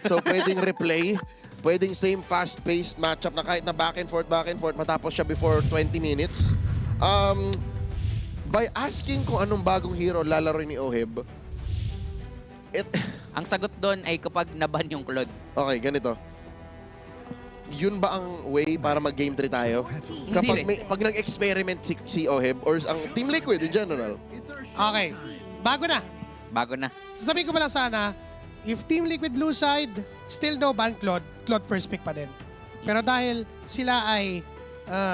So pwedeng replay, pwedeng same fast-paced matchup na kahit na back and forth, matapos siya before 20 minutes. By asking kung anong bagong hero lalaro ni Oheb, Ang sagot doon ay kapag naban yung Claude. okay, ganito. Yun ba ang way para mag-game 3 tayo? Kapag pag nag-experiment si Oheb or ang Team Liquid in general? Okay. Bago na. Bago na. Sasabihin ko pa lang sana, if Team Liquid blue side, still no ban Claude, Claude first pick pa din. Pero dahil sila ay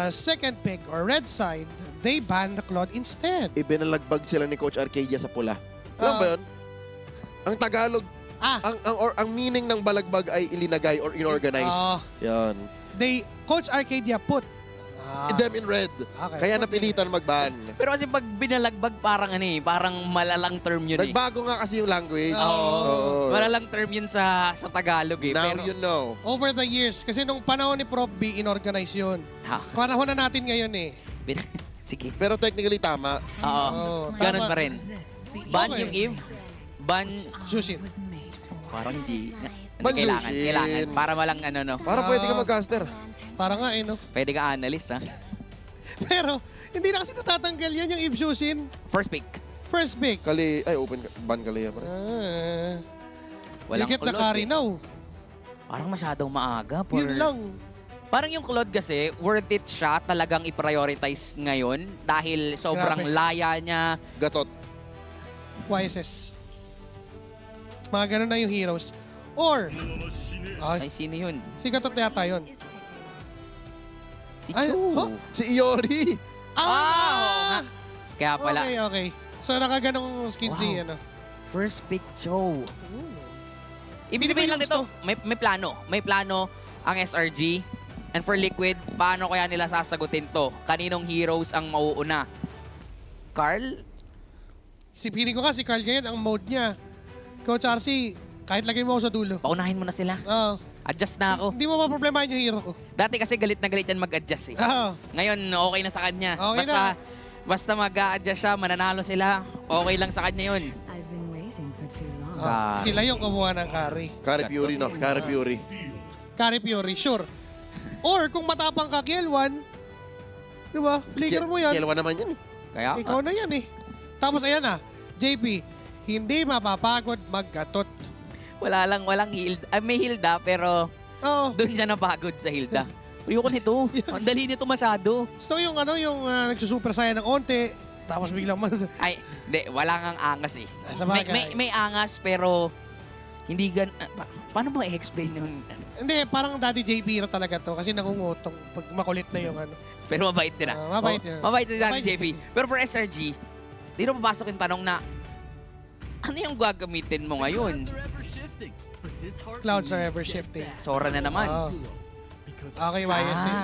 second pick or red side, they ban the Claude instead. Ibinalagbag sila ni Coach Arcadia sa pula. Alam ba yun? Ang Tagalog, ang meaning ng balagbag ay ilinagay or inorganize. Yan. Coach Arcadia put Them in red. Okay. Kaya napilitan mag-ban. Pero kasi pag binalagbag parang parang malalang term yun Nagbago nga kasi yung language. Oo. Malalang term yun sa Tagalog Now Pero, you know. over the years, kasi nung panahon ni Prof B, inorganize yun. Panahon na natin ngayon eh. Sige. Pero technically tama. Oo. Ganun tama. pa rin. Ban Okay. yung Eve. Ban, Shushin. parang hindi. Ban Kailangan. Yushin. Kailangan. Para malang Para pwede ka mag-caster. Para nga eh, no? Pwede ka analyst, ha? Pero, hindi na kasi natatanggal yan yung Eve Shushin. First pick. First pick. Ban Kalia pa rin. Walang you get the Claude, carry now. Parang masyadong maaga. For... Yun lang. Parang yung Claude kasi, worth it siya talagang i-prioritize ngayon dahil sobrang Grabe. laya niya. Gatot. YSS. Mga ganun na yung heroes. Or, Ay, sino yun? si Gatot na yata yun. Si Ay, Chu. huh? Si Iori. Oo nga. Kaya pala, Okay. So, nakaganong skin si, Wow. ano. first pick Joe. Ibig Hindi sabihin ba lang yung nito, may plano. May plano ang SRG. And for Liquid, paano kaya nila sasagutin to? Kaninong heroes ang mauuna? Carl? Feeling ko kasi Carl ngayon, ang mode niya. Coach RC, kahit lagay mo ako sa dulo. Paunahin mo na sila. Oo. Adjust na ako. Hindi mo maproblemahin yung hero ko. Dati kasi galit na galit yan mag-adjust eh. Oo. Ngayon, okay na sa kanya. Okay Basta mag-a-adjust siya, mananalo sila, okay lang sa kanya yun. I've been waiting for too long. Sila yung kumuha ng carry. Carry Fury, no? Carry Fury. Carry Fury, sure. Or kung matapang ka, Kielwan, di ba? Flicker mo yan. Kielwa naman yan. Kaya, Ikaw na yan eh. Tapos ayan na, JP, hindi mapapagod maggatot. walang Hilda. May Hilda, pero Oo. doon siya napagod sa Hilda. Ayoko nito. Ang dali nito masyado. Gusto yung nagsusuper saya ng onte, tapos biglang Ay, hindi. Wala ngang angas eh. Sa bagay. May angas, pero hindi paano ba i-explain yun? Hindi, parang Daddy JP hero talaga to kasi nangungutong pag makulit na yung ano. Pero mabait din mabait yun. Mabait din Mabait JP. din. Pero for SRG, dito papasok yung tanong na, ano yung gagamitin mo ngayon? Clouds are ever shifting. Sora na naman. Oo. Okay, YSS.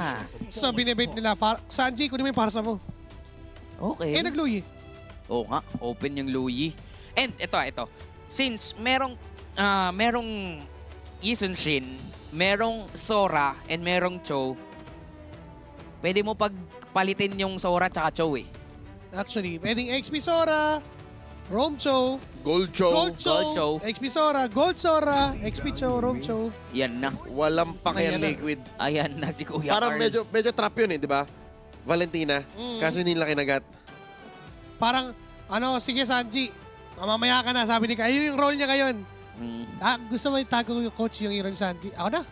So, binibait nila, Sanji, kunin mo yung parsa mo. Okay. Nagluyi. Oo nga, open yung Louis. And ito. Since merong Yisun Shin, merong Sora, and merong Cho, pwede mo pagpalitin yung Sora tsaka Cho eh. Actually, pwedeng XP Sora, Rome Cho, Gold Cho. Gold Cho, Gold Cho. XP Sora, Gold Sora, XP Cho, Rome Cho. Yan na. Walang Ayan pakiang na. Liquid. Ayan na si Kuya Parang Carl. medyo trap yun eh, di ba? Valentina. Kaso hindi nila kinagat. Parang, sige Sanji, mamaya ka na, sabi ni Ka. Ayun yung role niya ngayon. Gusto mo itago yung coach yung hero ni Sanji? Ako na.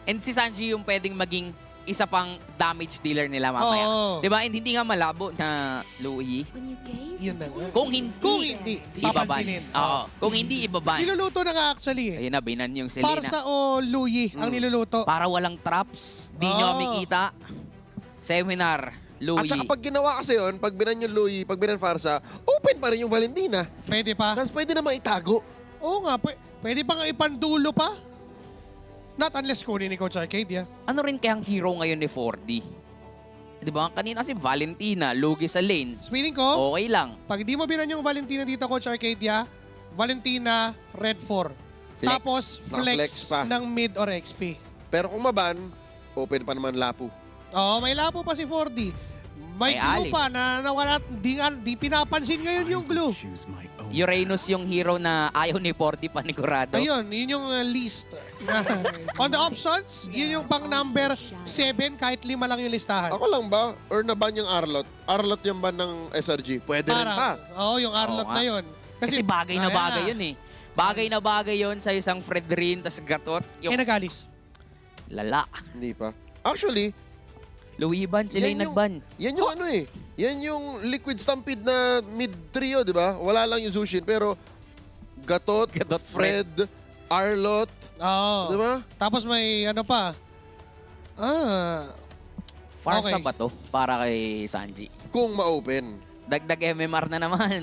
And si Sanji yung pwedeng maging isa pang damage dealer nila mamaya. Oo. Diba? And hindi nga malabo na Louis. When you gaze Yun na nga. Kung hindi, Kung hindi, ibaban. papansinin. Oo. Kung hindi, ibaban. Niluluto na nga actually eh. Ayun na, binan yung Selena. Parsa o Louis ang niluluto. Para walang traps, di nyo Oo. makikita. Seminar, At Louis. saka pag ginawa kasi yun, pag binan yung Louis, pag binan Farsa, open pa rin yung Valentina. Pwede pa. Tapos pwede naman itago. Oo nga, pwede pa nga ipandulo pa. Not unless kunin ni Coach Arcadia. Ano rin kayang hero ngayon ni 4D? Di ba? Kanina si Valentina, lugi sa lane. Feeling ko, Okay lang. pag di mo binan yung Valentina dito, Coach Arcadia, Valentina, Red 4. Flex. Tapos, Naka-flex flex pa. ng mid or XP. Pero kung maban, open pa naman Lapu. Oo, may lapo pa si 4D. May May glue Alex. pa na nawala, di pinapansin ngayon yung glue. Uranus yung hero na ayaw ni Porty panigurado. Ayun, yun yung least. On the options, yun yung pang number 7, kahit 5 lang yung listahan. Ako lang ba? Or naban yung Arlot? Arlot yung ban ng SRG? Pwede rin ba? Oo, yung Arlot Oo na nga. yun. Kasi bagay na bagay yun eh. Bagay na bagay yun sa isang Fredrin, tas Gatot. Yung Nagalis. lala. Hindi pa. Actually, Luwiban, sila yung Yan nagban. yan yung ano eh. Yan yung Liquid Stampede na mid-trio, di ba? Wala lang yung Zushin, pero Gatot, Gatot, Fred, Arlot, Oo. di ba? Tapos may ano pa. Farsa Okay. ba to? Para kay Sanji. Kung ma-open. Dagdag MMR na naman.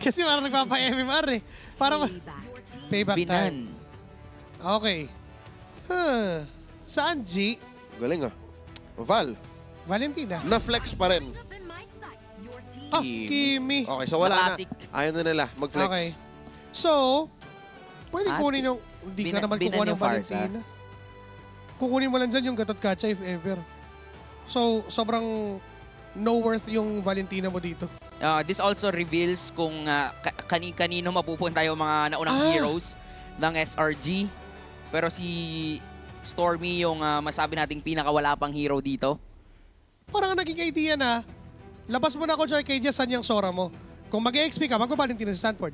Kasi parang nagpapa-MMR eh. Para payback time. Binan. Okay. Saan, G? Galing ah. Val, Valentina. na-flex pa rin. Ah, Kimi. Kimi. Okay, so wala Classic. na. Ayaw na nila mag-flex. Okay. So, pwede Ah, kunin yung... Hindi ka naman binan kukuha ng yung Farsa. Valentina. Kukunin mo lang dyan yung Gatot Kacha if ever. So, sobrang no worth yung Valentina mo dito. This also reveals kung kanino mapupunta yung mga naunang heroes ng SRG. Pero si Stormy yung masabi nating pinakawala pang hero dito. Parang naging idea na, labas mo na ako kay Jess, saan yung Sora mo? Kung mag-XP ka, magpa-Valentina sa Stanford.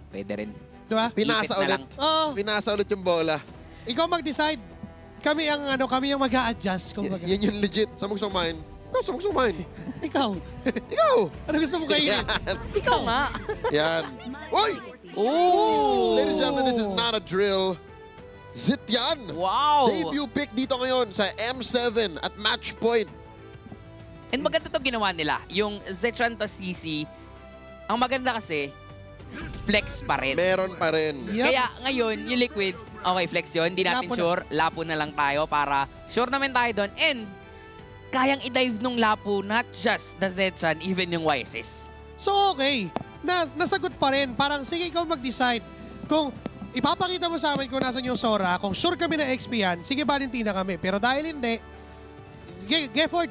Pwede rin. Di ba? Pinasa Ipit na ulit. lang. Oo. Pinasa ulit yung bola. Ikaw mag-decide. Kami ang mag-a-adjust. Kumbaga. Yan yung legit. Sa mong sumain. Ikaw, sa mong sumain. Ikaw. Ikaw! Ano gusto mo kainin? Ikaw nga. Yan. Uy! Oh! Ladies and gentlemen, this is not a drill. Zitian! Wow! Debut pick dito ngayon sa M7 at match point. And maganda to ginawa nila. Yung Zetran to CC, ang maganda kasi, flex pa rin. Meron pa rin. Yep. Kaya ngayon, yung Liquid, okay, flex yun. Hindi natin Lapo na. sure. Lapo na lang tayo para sure naman tayo doon. And kayang i-dive nung Lapo, not just the Zetran, even yung YSS. So okay. Nasagot pa rin. Parang sige ikaw mag-decide. Kung ipapakita mo sa amin kung nasan yung Sora, kung sure kami na XP yan, sige Valentina kami. Pero dahil hindi, Gefford,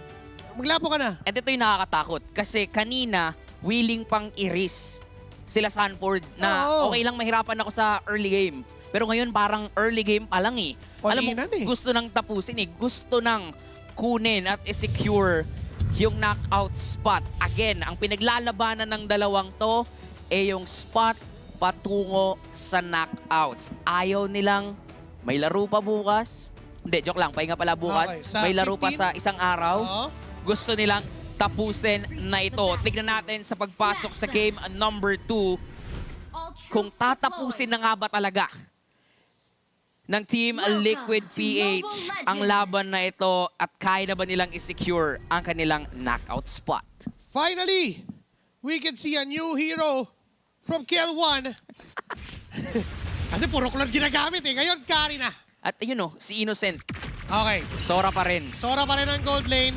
maglapo ka na. At ito yung nakakatakot. Kasi kanina, willing pang i-risk sila Sanford na Oo. okay lang mahirapan ako sa early game. Pero ngayon parang early game pa lang eh. Alam mo, All-inan eh. gusto nang tapusin eh. Gusto nang kunin at i-secure yung knockout spot. Again, ang pinaglalabanan ng dalawang to yung spot patungo sa knockouts. Ayaw nilang may laro pa bukas. Hindi, joke lang. Pahinga pala bukas. Okay, sa May laro pa 15? sa isang araw. Oo. Gusto nilang tapusin na ito. Tignan natin sa pagpasok sa game number 2 kung tatapusin na nga ba talaga ng Team Liquid PH ang laban na ito at kaya na ba nilang i-secure ang kanilang knockout spot. Finally, we can see a new hero from KL1. Kasi puro kulad ginagamit eh. Ngayon, carry na. At yun o, si Innocent, Okay. Sora pa rin. Sora pa rin ang gold lane.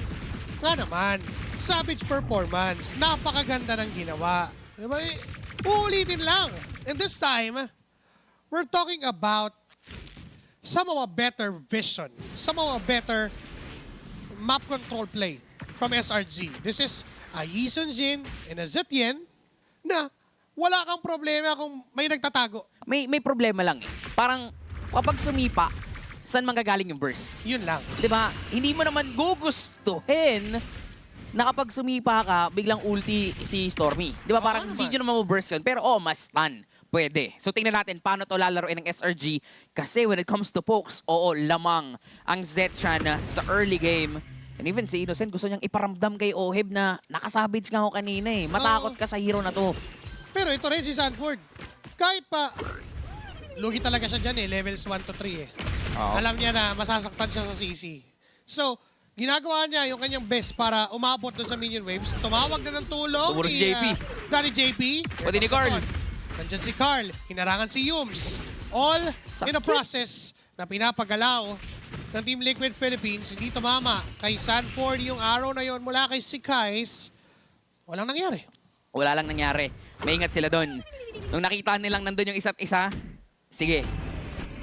Nga naman, savage performance. Napakaganda ng ginawa. Diba? Uulitin lang. And this time, we're talking about some of a better vision. Some of a better map control play from SRG. This is a Yi Sun-jin and a Zetien na wala kang problema kung may nagtatago. May problema lang eh. Parang kapag sumipa, saan manggagaling yung burst? Yun lang. 'Di ba? Hindi mo naman gugustuhin na kapag sumipa ka, biglang ulti si Stormy. 'Di ba? Parang Oo hindi naman. nyo naman ma-burst yun. Pero mas stun. Pwede. So tingnan natin paano to lalaroin ng SRG. Kasi when it comes to pokes, lamang ang Zetran sa early game. And even si Innocent, gusto niyang iparamdam kay Oheb na nakasabage nga ako kanina eh. Matakot ka sa hero na to. Pero ito rin si Sanford. Kahit pa, lugi talaga siya dyan eh, levels 1 to 3 eh. Alam niya na masasaktan siya sa CC. So, ginagawa niya yung kanyang best para umabot doon sa minion waves. Tumawag na ng tulong Tumulong si JP. Danny JP. Pwede ni Carl. Nandyan si Carl. Hinarangan si Yums. All in a process na pinapagalaw ng Team Liquid Philippines. Hindi tumama kay Sanford yung arrow na yon mula kay Sikais. Walang nangyari. Wala lang nangyari. Maingat sila doon. Nung nakita nilang nandun yung isa't isa, sige,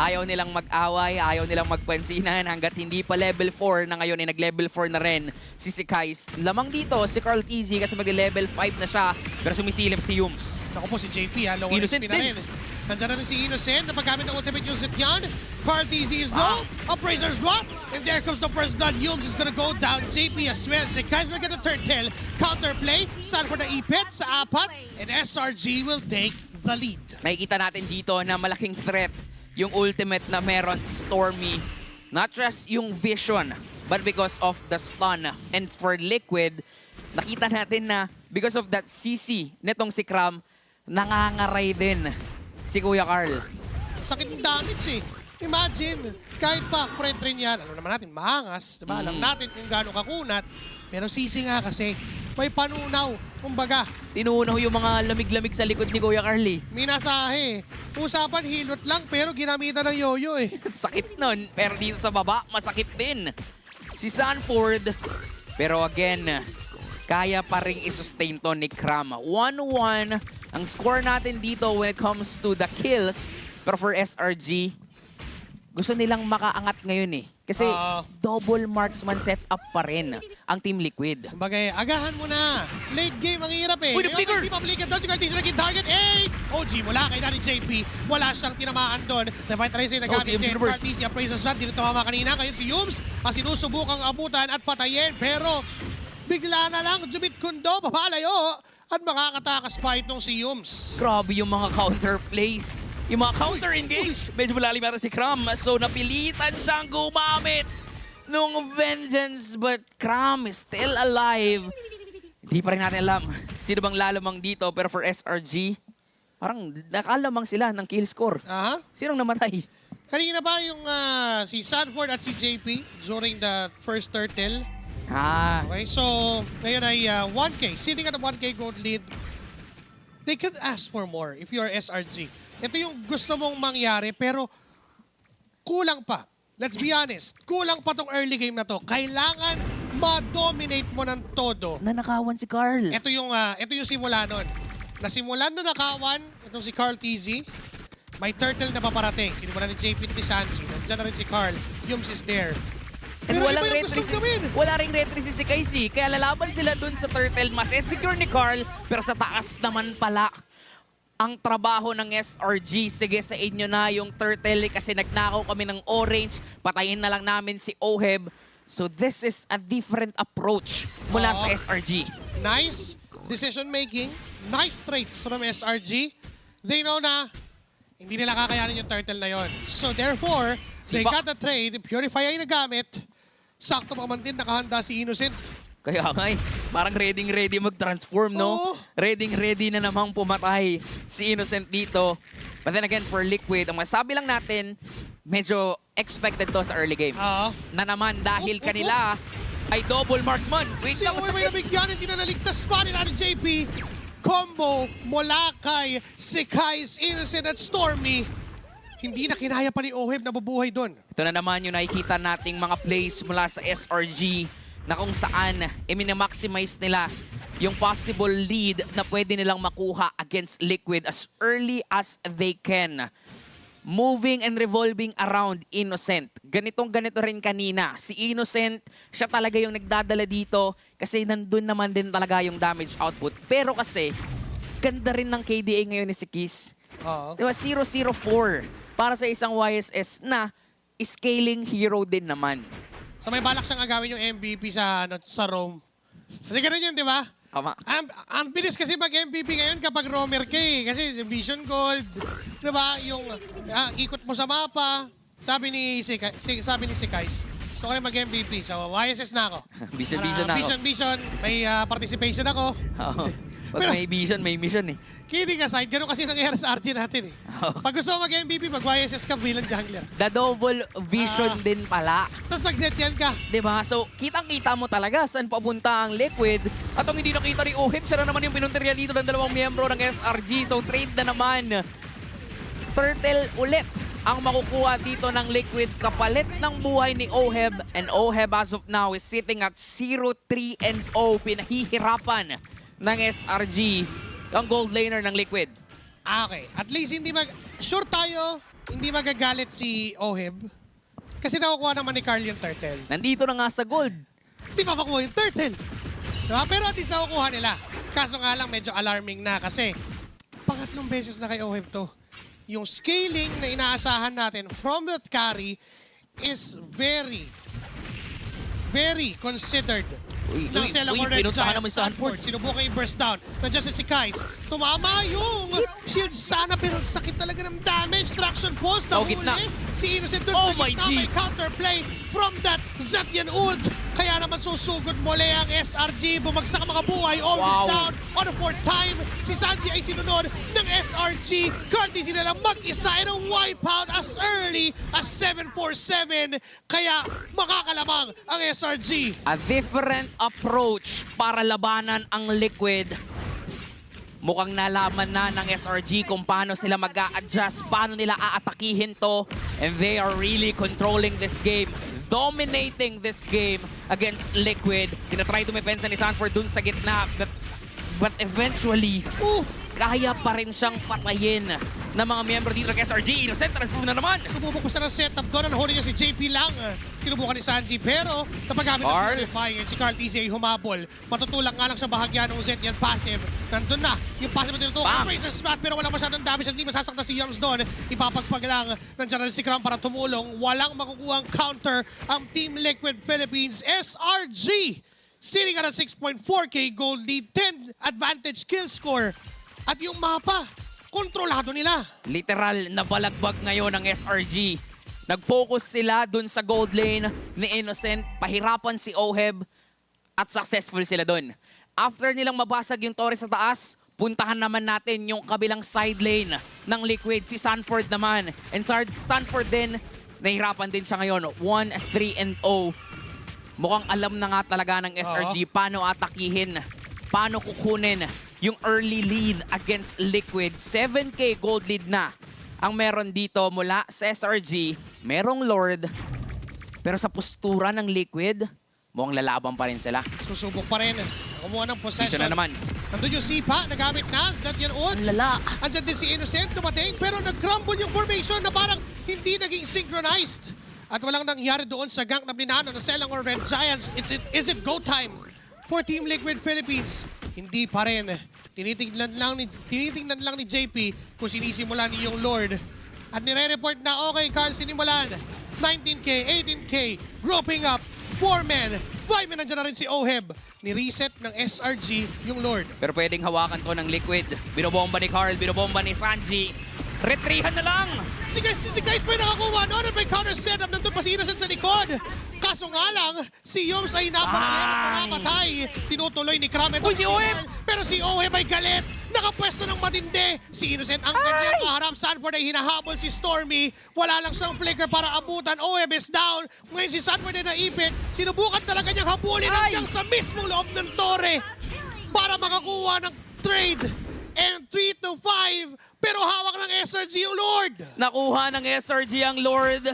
Ayaw nilang mag-away, ayaw nilang magpansinan hanggat hindi pa level 4 na ngayon ay nag-level 4 na rin si Kais. Lamang dito si Carl TZ kasi mag-level 5 na siya pero sumisilip si Yums. Naku po si JP ha, lower Innocent HP na din. rin. Nandiyan na rin si Innocent na paggamit ng ultimate yung Zidyan. Carl TZ is low. Appraiser's drop. And there comes the first blood. Yums is gonna go down. JP as well. Si Kais will get a turtle. Counterplay. Saan for the ipit sa apat. And SRG will take the lead. Nakikita natin dito na malaking threat yung ultimate na meron si Stormy. Not just yung vision, but because of the stun. And for Liquid, nakita natin na because of that CC netong si Cram, nangangaray din si Kuya Carl. Sakit ng damage eh. Imagine, kahit pa friend rin yan, alam naman natin, maangas, diba? Alam natin kung gaano kakunat, pero sisi nga kasi, may panunaw, kumbaga. Tinunaw yung mga lamig-lamig sa likod ni Kuya Carl eh. Minasahe. Usapan, hilot lang, pero ginamitan ng yoyo eh. Sakit nun, pero dito sa baba, masakit din. Si Sanford, pero again, kaya pa rin i-sustain to ni Cram. 1-1 ang score natin dito when it comes to the kills. Pero for SRG, gusto nilang makaangat ngayon eh. Kasi double marksman setup pa rin ang Team Liquid. Kumbaga, agahan mo na. Late game, ang hirap eh. Uy, na-flicker! Hindi pa-flicker doon. Si Cartesian naging target. 8! OG mula kay Danny JP. Wala siyang tinamaan doon. Divine Tracer nagamit si Yums din. Universe. Cartesian Appraiser shot. Dito tumama kanina. Ngayon si Yums ang sinusubukang abutan at patayin. Pero bigla na lang, Jumit Kundo, papalayo. At makakatakas pa itong si Yums. Grabe yung mga counter plays. Yung mga counter engage. Medyo malalim yata si Cram. So napilitan siyang gumamit nung vengeance. But Cram is still alive. Hindi pa rin natin alam sino bang lalamang dito. Pero for SRG, parang nakalamang sila ng kill score. Aha. Sinong namatay? Kanina ba yung si Sanford at si JP during the first turtle? Okay, so ngayon ay 1K. Sitting at a 1K gold lead. They could ask for more if you're SRG. Ito yung gusto mong mangyari pero kulang pa. Let's be honest. Kulang pa tong early game na to. Kailangan ma-dominate mo ng todo. Nanakawan si Carl. Ito yung simula nun. Nasimulan na nakawan itong si Carl TZ. May turtle na paparating. Sinimulan ni JP ni Sanji. Nandiyan na rin si Carl. Yums is there. And Pero walang iba yung retry gustong gawin. wala ring retry si Kaisi. Kaya lalaban sila dun sa turtle. Mas secure ni Carl. Pero sa taas naman pala ang trabaho ng SRG. Sige, sa inyo na yung turtle kasi nagnakaw kami ng orange. Patayin na lang namin si Oheb. So this is a different approach mula sa SRG. Nice decision making. Nice traits from SRG. They know na hindi nila kakayanin yung turtle na yon. So therefore, they got the trade. Purify ay nagamit. Sakto pa man din nakahanda si Innocent. Kaya nga eh, parang ready mag-transform, no? Oo. Ready na namang pumatay si Innocent dito. But then again, for Liquid, ang masabi lang natin, medyo expected to sa early game. Na naman dahil kanila ay double marksman. Wait Si lang, Uwe may nabigyan, hindi na naligtas pa nila ni JP. Combo mula kay Kais, Innocent at Stormy. Hindi na kinaya pa ni Oheb na bubuhay doon. ito na naman yung nakikita nating mga plays mula sa SRG na kung saan minamaximize nila yung possible lead na pwede nilang makuha against Liquid as early as they can. Moving and revolving around Innocent. Ganito rin kanina. Si Innocent, siya talaga yung nagdadala dito kasi nandun naman din talaga yung damage output. Pero kasi, ganda rin ng KDA ngayon ni si Kiss. Diba, 0-0-4 para sa isang YSS na scaling hero din naman. So may balak siyang agawin yung MVP sa Rome. Kasi ganun yun, di ba? Tama. Ang bilis kasi mag-MVP ngayon kapag Roamer ka eh. Kasi Vision Gold, di ba? Yung ikot mo sa mapa. Sabi ni Kais, gusto ko rin mag-MVP. So YSS na ako. Vision na ako. Vision. May participation ako. Oo. Pag may vision, may mission eh. Kidding aside, ganun kasi nangyayari sa RG natin eh. Pag gusto mo mag-MVP, mag-YSS ka bilang jungler. The double vision din pala. Tapos nag-set yan ka. Diba? So, kitang-kita mo talaga saan papunta ang Liquid. At ang hindi nakita ni Oheb, siya na naman yung pinunteriya dito ng dalawang miyembro ng SRG. So, trade na naman. Turtle ulit ang makukuha dito ng Liquid kapalit ng buhay ni Oheb. And Oheb as of now is sitting at 0-3-0. Pinahihirapan ng SRG ang gold laner ng Liquid. Okay. At least hindi sure tayo hindi magagalit si Oheb kasi nakukuha naman ni Carl yung turtle. Nandito na nga sa gold. Hindi pa makuha yung turtle. Diba? Pero at least nakukuha nila. Kaso nga lang medyo alarming na kasi pangatlong beses na kay Oheb to. Yung scaling na inaasahan natin from that carry is very considered. Ng Selangor Red pinuntahan naman Giants. sa Hanford. Sinubukan yung burst down. Nandiyan si Kais. Tumama yung shield sana pero sakit talaga ng damage. Traction pulse na Oh, gitna. Si Innocent doon Oh sa my gitna. G. May counterplay from that Zetian ult. Kaya naman susugod muli ang SRG. Bumagsak ang mga buhay. Always Wow. down on the fourth time. Si Sanji ay sinunod ng SRG. Cardi sila lang mag-isa and a wipeout as early as 747. Kaya makakalamang ang SRG. A different approach para labanan ang Liquid. Mukhang nalaman na ng SRG kung paano sila mag-a-adjust, paano nila aatakihin to. And they are really controlling this game. Dominating this game against Liquid. Tinatry tumipensa ni Sanford dun sa gitna. But eventually, kaya pa rin siyang patayin ng mga miyembro dito ng SRG. Innocent, transmove na naman. Sumubok pa siya ng setup doon. Ang huli niya si JP lang. Sinubukan ni Sanji. Pero napagamit ng Carl. purifying. Si Carl TZ ay humabol. Matutulak nga lang sa bahagya ng Zetian passive. Nandun na. Yung passive na tinutukan. Bam! Razor Smash pero walang masyadong damage. Hindi masasakta si Yums doon. Ipapagpag lang. Nandiyan na si Kram para tumulong. Walang makukuhang counter ang Team Liquid Philippines. SRG sitting at a 6.4k gold lead. 10 advantage kill score. At yung mapa, kontrolado nila. Literal na balagbag ngayon ng SRG. Nag-focus sila dun sa gold lane ni Innocent. Pahirapan si Oheb at successful sila dun. After nilang mabasag yung torre sa taas, puntahan naman natin yung kabilang side lane ng Liquid. Si Sanford naman. And Sanford din, nahirapan din siya ngayon. 1-3-0. Mukhang alam na nga talaga ng SRG paano atakihin, paano kukunin yung early lead against Liquid. 7k gold lead na ang meron dito mula sa SRG. Merong Lord, pero sa postura ng Liquid, mukhang lalaban pa rin sila. Susubok pa rin. Kumuha ng possession. Dito na naman. Nandun yung Sipa, nagamit na. Zetian ult. Ang lala. Andyan din si Innocent, dumating. Pero nag-crumble yung formation na parang hindi naging synchronized. At walang nangyari doon sa gank na binano ng Selangor Red Giants. Is it go time for Team Liquid Philippines? Hindi pa rin. Tinitingnan lang ni JP kung sinisimulan niyo yung Lord. At nire-report na, okay, Carl, sinimulan. 19k, 18k, grouping up. 4 men, 5 men, nandiyan na rin si Oheb. Ni-reset ng SRG yung Lord. Pero pwedeng hawakan to ng Liquid. Binobomba ni Carl, binobomba ni Sanji. Retrihan na lang! Si Guys pa yung nakakuha noon at may counter setup. Nandun pa si Innocent sa likod. Kaso nga lang, si Yums ay napatay. Tinutuloy ni Kram. Uy, si Oheb! Pero si Oheb ay galit. Nakapwesto ng matindi. Si Innocent ang kanyang kaharap. Sanford ay hinahabol si Stormy. Wala lang siyang flicker para abutan. Oheb is down. Ngayon si Sanford ay naipit. Sinubukan talaga niyang habulin hanggang sa mismong loob ng torre para makakuha ng trade. And 3-5. Pero hawak ng SRG yung Lord. Nakuha ng SRG ang Lord.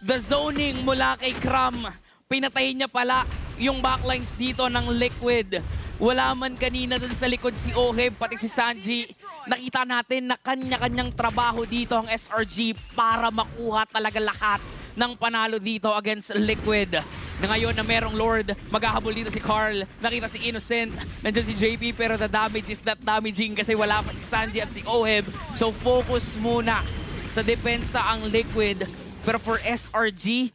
The zoning mula kay Kram. Pinatay niya pala yung backlines dito ng Liquid. Wala man kanina dun sa likod si Oheb, pati si Sanji. Nakita natin na kanya-kanyang trabaho dito ang SRG para makuha talaga lahat ng panalo dito against Liquid. Na ngayon na merong Lord, maghahabol dito si Carl. Nakita si Innocent, nandiyan si JP, pero the damage is not damaging kasi wala pa si Sanji at si Oheb. So focus muna sa depensa ang Liquid. Pero for SRG,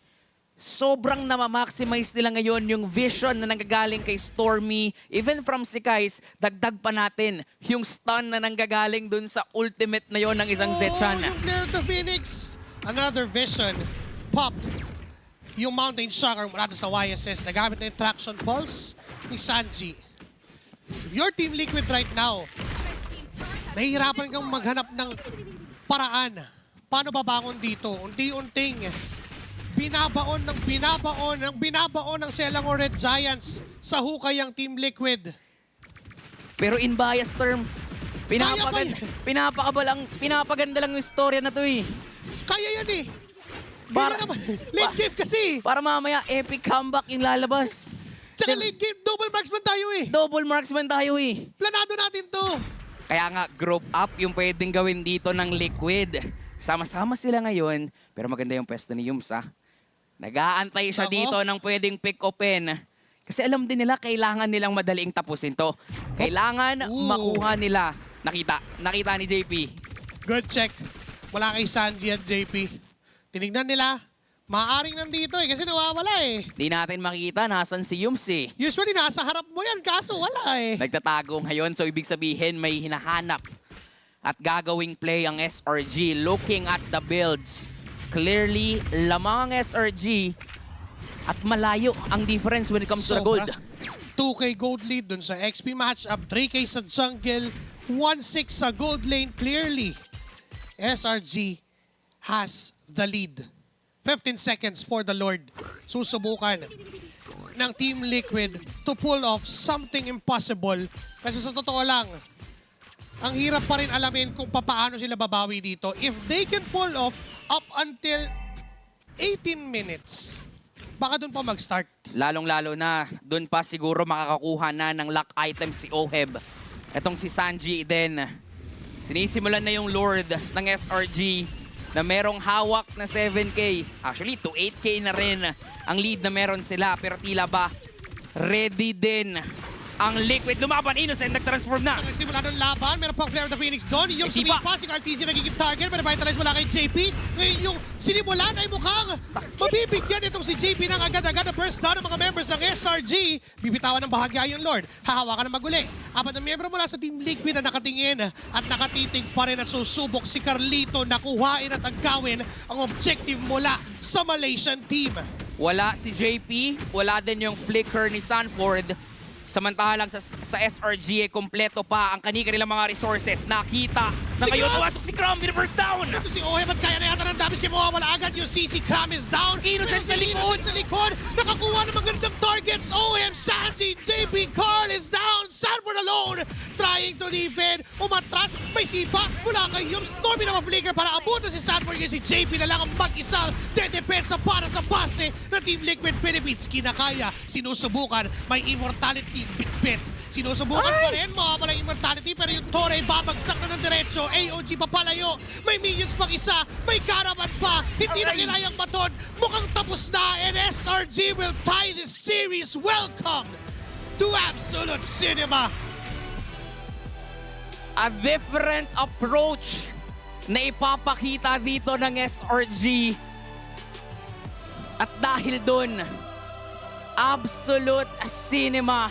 sobrang namamaximize nila ngayon yung vision na nanggagaling kay Stormy. Even from si Kais, dagdag pa natin yung stun na nanggagaling dun sa ultimate na yon ng isang Zetchan. Yung Flare of the Phoenix. Another vision. Popped. Yung Mountain Shocker mula sa YSS. Nagamit na yung Traction Pulse ni Sanji. If your Team Liquid right now, nahihirapan kang maghanap ng paraan. Paano babangon dito? Unti-unting binabaon ng Selangor Red Giants sa hukay ang Team Liquid. Pero in bias term, pinapaganda lang yung storya na to eh. Kaya yan eh. Para- Kaya naman. Late game kasi. Para mamaya epic comeback yung lalabas. Tsaka late game, double marksman tayo eh. Double marksman tayo eh. Planado natin to. Kaya nga, group up yung pwedeng gawin dito ng Liquid. Sama-sama sila ngayon, pero maganda yung pwesto ni Yums, ah. Nag-aantay siya Nako. dito ng pwedeng pick open. Kasi alam din nila, kailangan nilang madaling tapusin to. Kailangan Ooh. makuha nila. Nakita ni JP. Good check. Wala kay Sanji at JP. Tinignan nila. Maaring nandito kasi nawawala eh. Di natin makita nasan si Yums eh. Usually nasa harap mo yan kaso wala eh. Nagtatago ngayon, so ibig sabihin may hinahanap at gagawing play ang SRG. Looking at the builds, clearly lamang ang SRG at malayo ang difference when it comes to the gold. 2K gold lead dun sa XP matchup, 3K sa jungle, 1-6 sa gold lane. Clearly, SRG has the lead. 15 seconds for the Lord. Susubukan ng Team Liquid to pull off something impossible. Kasi sa totoo lang, ang hirap pa rin alamin kung paano sila babawi dito. If they can pull off up until 18 minutes, baka dun pa mag-start. Lalong-lalo na, dun pa siguro makakakuha na ng lock item si Oheb. Etong si Sanji din. Sinisimulan na yung Lord ng SRG na merong hawak na 7K. Actually, to 8K na rin ang lead na meron sila. Pero tila ba, ready din ang Liquid. Lumaban, Innocent, nag-transform na. Nagsimula ng laban, meron pang Flare of the Phoenix doon. Yung Isipa. sinipa, si RTC nagiging target, pero vitalize wala kay JP. Ngayon yung sinimulan ay mukhang mabibigyan itong si JP ng agad-agad na burst down ng mga members ng SRG. Bibitawan ng bahagya yung Lord. Hahawakan ng maguli. Apat na miyembro mula sa Team Liquid na nakatingin at nakatitig pa rin at susubok si Carlito na kuhain at agawin ang objective mula sa Malaysian team. Wala si JP, wala din yung flicker ni Sanford. Samantalang sa SRG, kompleto pa ang kanilang mga resources. Nakita na Si ngayon, Crom! pumasok si Crom, first down! Ito si Oheb at kaya na yata ng damage kaya mawawala agad yung CC Cram is down. Innocent Pero sa likod. Innocent sa likod. Nakakuha ng magandang targets. Oheb, Sanji, JP, Carl is down. Sanford alone. Trying to defend. Umatras. May sipa. Mula kay Yums. Stormy na ma-flicker para abutan si Sanford. Kasi si JP na lang ang mag-isang dedepensa para sa base na Team Liquid Philippines. Kinakaya. Sinusubukan. May immortality bit-bit. Sinusubukan pa rin, mawawala yung immortality, pero yung Torre babagsak na ng diretso. AOG papalayo, may minions pang isa, may caravan pa, hindi na kinayang matod. Mukhang tapos na, and SRG will tie this series. Welcome to Absolute Cinema. A different approach na ipapakita dito ng SRG. At dahil dun, Absolute Cinema,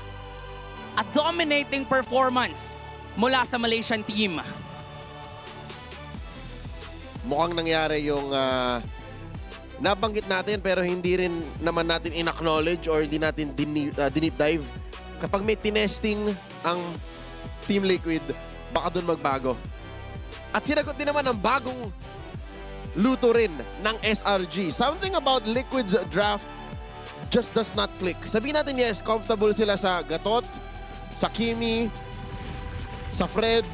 a dominating performance mula sa Malaysian team. Mukhang nangyari yung nabanggit natin pero hindi rin naman natin in-acknowledge or hindi natin dinip dive. Kapag may tinesting ang Team Liquid, baka dun magbago. At sinagot din naman ang bagong luto rin ng SRG. Something about Liquid's draft just does not click. Sabihin natin yes, comfortable sila sa Gatot, sa Kimi, sa Fred,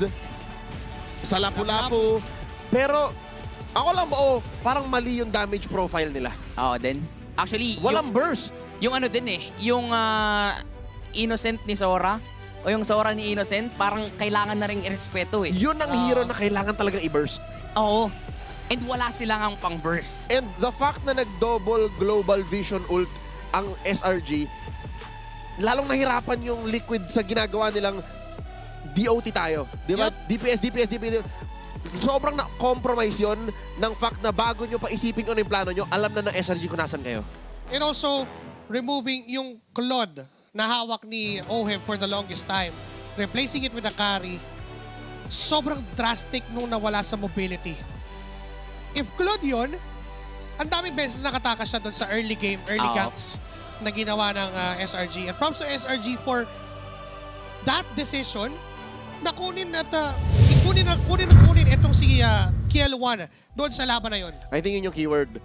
sa Lapu-Lapu. Pero ako lang parang mali yung damage profile nila. Oo din. Actually, Walang burst. yung ano din yung Innocent ni Sora o yung Sora ni Innocent, parang kailangan na rin irespeto eh. Yun ang hero na kailangan talagang i-burst. Oo. And wala silang ang pang-burst. And the fact na nag-double global vision ult ang SRG, lalong nahirapan yung Liquid sa ginagawa nilang DOT tayo. Di ba? Yep. DPS. Sobrang na-compromise yun ng fact na bago nyo pa isipin kung ano yung plano nyo, alam na ng SRG kung nasan kayo. And also, removing yung Claude na hawak ni Oheb for the longest time, replacing it with a carry, sobrang drastic nung nawala sa mobility. If Claude yun, ang daming beses nakatakas siya doon sa early game, early gaps na ginawa ng SRG. And props to SRG for that decision na kunin at kunin itong si Kiel1 doon sa laban na yun. I think yun yung keyword.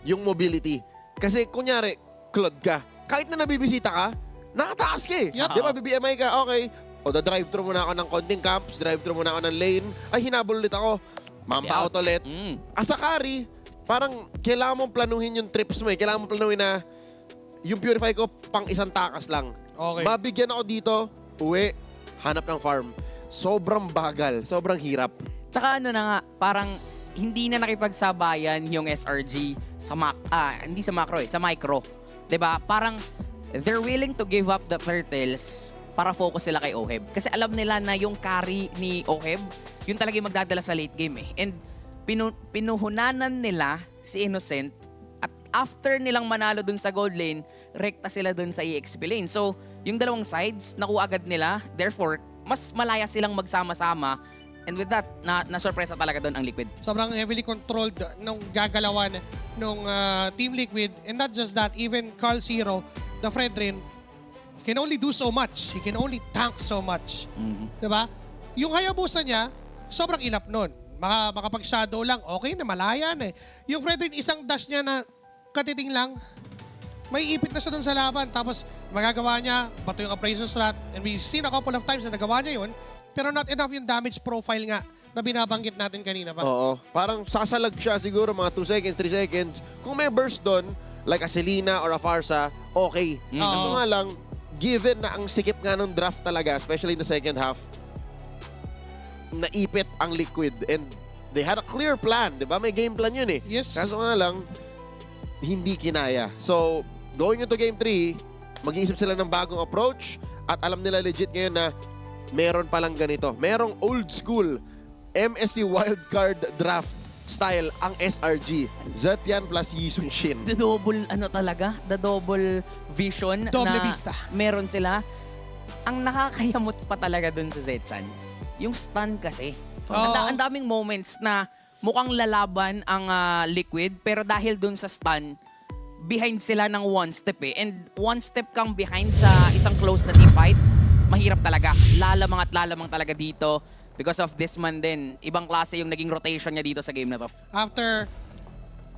Yung mobility. Kasi kunyari, Claude ka, kahit na nabibisita ka, nakataas ka eh. Yep. Di ba, BBMI ka, okay. O, drive-thru muna ako ng konting camps, drive-thru muna ako ng lane, ay, hinabol ulit ako. Mamba out ulit. As a carry, parang kailangan mong planuhin yung trips mo eh. Kailangan mong planuhin na yung purify ko pang isang takas lang. Okay. Mabigyan ako dito, uwi, hanap ng farm. Sobrang bagal, sobrang hirap. Tsaka ano na nga, parang hindi na nakipagsabayan yung SRG sa hindi sa macro sa micro. 'Di ba? Parang they're willing to give up the turtles para focus sila kay Oheb. Kasi alam nila na yung carry ni Oheb, yun talaga yung magdadala sa late game eh. And pinuhunanan nila si Innocent at after nilang manalo dun sa gold lane, rekta sila dun sa EXP lane. So, yung dalawang sides, nakuha agad nila. Therefore, mas malaya silang magsama-sama. And with that, na-surpresa talaga dun ang Liquid. Sobrang heavily controlled nung gagalawan nung Team Liquid. And not just that, even Carl Zero, the Fredrin, he can only do so much. He can only tank so much. Diba? Yung Hayabusa niya, sobrang ilap nun. Makapag-shadow lang, okay na, malaya na eh. Yung Fredrin, isang dash niya na katiting lang, may ipit na siya dun sa laban. Tapos magagawa niya, bato yung appraisal slot. And we've seen a couple of times na nagawa niya yun. Pero not enough yung damage profile nga na binabanggit natin kanina pa. Oo. Parang sasalag siya siguro mga 2 seconds, 3 seconds. Kung may burst doon, like a Selena or a Farsa, okay. Kaso nga lang, given na ang sikip nga nung draft talaga, especially in the second half, naipit ang Liquid and they had a clear plan, di ba? May game plan yun eh. Yes. Kaso nga lang, hindi kinaya. So, going into game 3, mag-iisip sila ng bagong approach at alam nila legit ngayon na meron palang ganito. Merong old school MSC wildcard draft style ang SRG. Zetian plus Yisun Shin. The double, the double vision Doble na vista. meron sila. Ang nakakayamot pa talaga dun sa Zetchan, yung stun kasi. Oo. Ang daming moments na mukhang lalaban ang Liquid, pero dahil dun sa stun, behind sila ng one step eh. And one step kang behind sa isang close na team fight, mahirap talaga. Lalamang at lalamang talaga dito. Because of this man din, ibang klase yung naging rotation niya dito sa game na to. After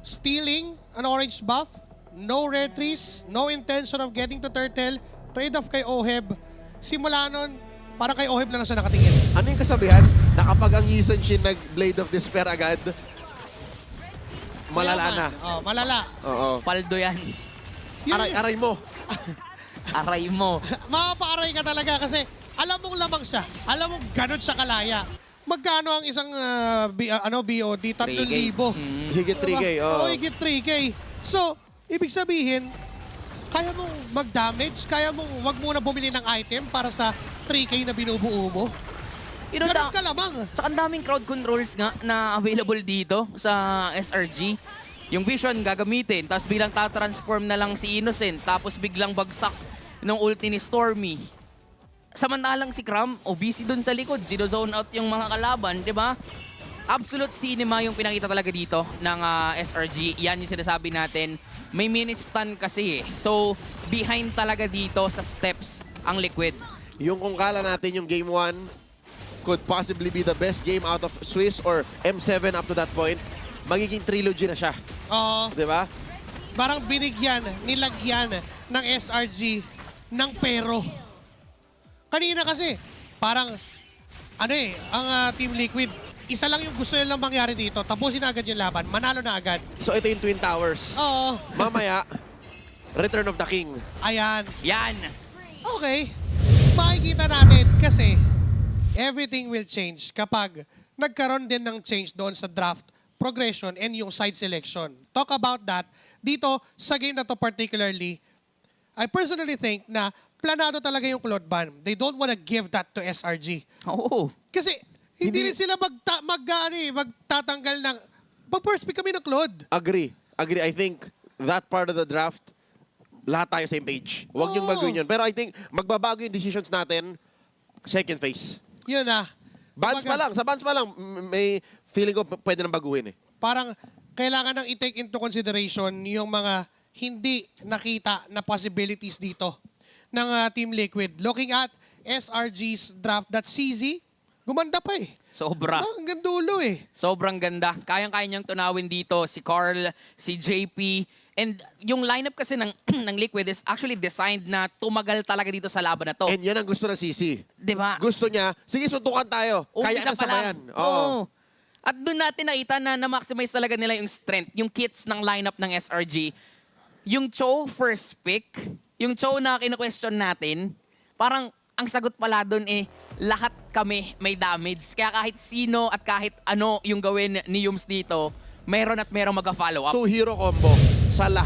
stealing an orange buff, no red trees, no intention of getting to turtle, trade off kay Oheb, simula nun, parang kay Oheb na lang siya nakatingin. Ano yung kasabihan? Na kapag ang Yisun Shin nag-Blade of Despair agad, malala na. Oh, malala. Oo. Paldo yan. Aray mo. Aray mo. Makapaaray ka talaga kasi alam mong lamang siya. Alam mong ganun siya kalaya. Magkano ang isang BOD? 3,000. Higit 3K. Oo, Oh. higit 3K. So, ibig sabihin, kaya mong mag-damage, kaya mong wag muna bumili ng item para sa 3K na binubuo mo. Ganun ka lamang. Tsaka ang daming crowd controls nga na available dito sa SRG. Yung vision gagamitin, tapos biglang tatransform na lang si Innocent, tapos biglang bagsak ng ulti ni Stormy. Samantalang si Cram, busy dun sa likod, zone out yung mga kalaban, di ba? Absolute cinema yung pinakita talaga dito ng SRG. Yan yung sinasabi natin. May mini-stun kasi eh. So, behind talaga dito sa steps ang Liquid. Yung kung kala natin yung game 1 could possibly be the best game out of Swiss or M7 up to that point, magiging trilogy na siya. Oo. Di ba? Parang binigyan, nilagyan ng SRG ng pero. Kanina kasi, parang, ang Team Liquid, isa lang yung gusto nilang mangyari dito. Tapusin na agad yung laban, manalo na agad. So ito yung Twin Towers. Oo. Mamaya, Return of the King. Ayan. Yan! Okay. Makikita natin kasi everything will change kapag nagkaroon din ng change doon sa draft progression and yung side selection. Talk about that dito sa game na to particularly. I personally think na planado talaga yung Cloud Ban. They don't wanna give that to SRG. Oo. Kasi hindi rin sila magtatanggal ng pag-first pick kami ng Cloud. Agree. I think that part of the draft, lahat tayo same page. Huwag niyong Oo. baguhin yun. Pero I think magbabago yung decisions natin second phase. Yun na. Bans pa lang. Sa bans pa lang, may feeling ko pwede nang baguhin eh. Parang kailangan nang i-take into consideration yung mga hindi nakita na possibilities dito ng Team Liquid. Looking at SRG's draft.cz, gumanda pa eh. Sobra. Hanggang dulo eh. Sobrang ganda. Kayang-kaya niyang tunawin dito si Carl, si JP. And yung lineup kasi ng, ng Liquid is actually designed na tumagal talaga dito sa laban na to. And yan ang gusto ng CC. Di ba? Gusto niya, sige suntukan tayo. Kaya Umpisa na pa lang. sabayan. Oo. At doon natin nakita na na-maximize talaga nila yung strength, yung kits ng lineup ng SRG. Yung Cho first pick, yung Cho na kina-question natin, parang ang sagot pala doon lahat kami may damage. Kaya kahit sino at kahit ano yung gawin ni Yums dito, meron at merong mag-follow up. Two hero combo sa lahat.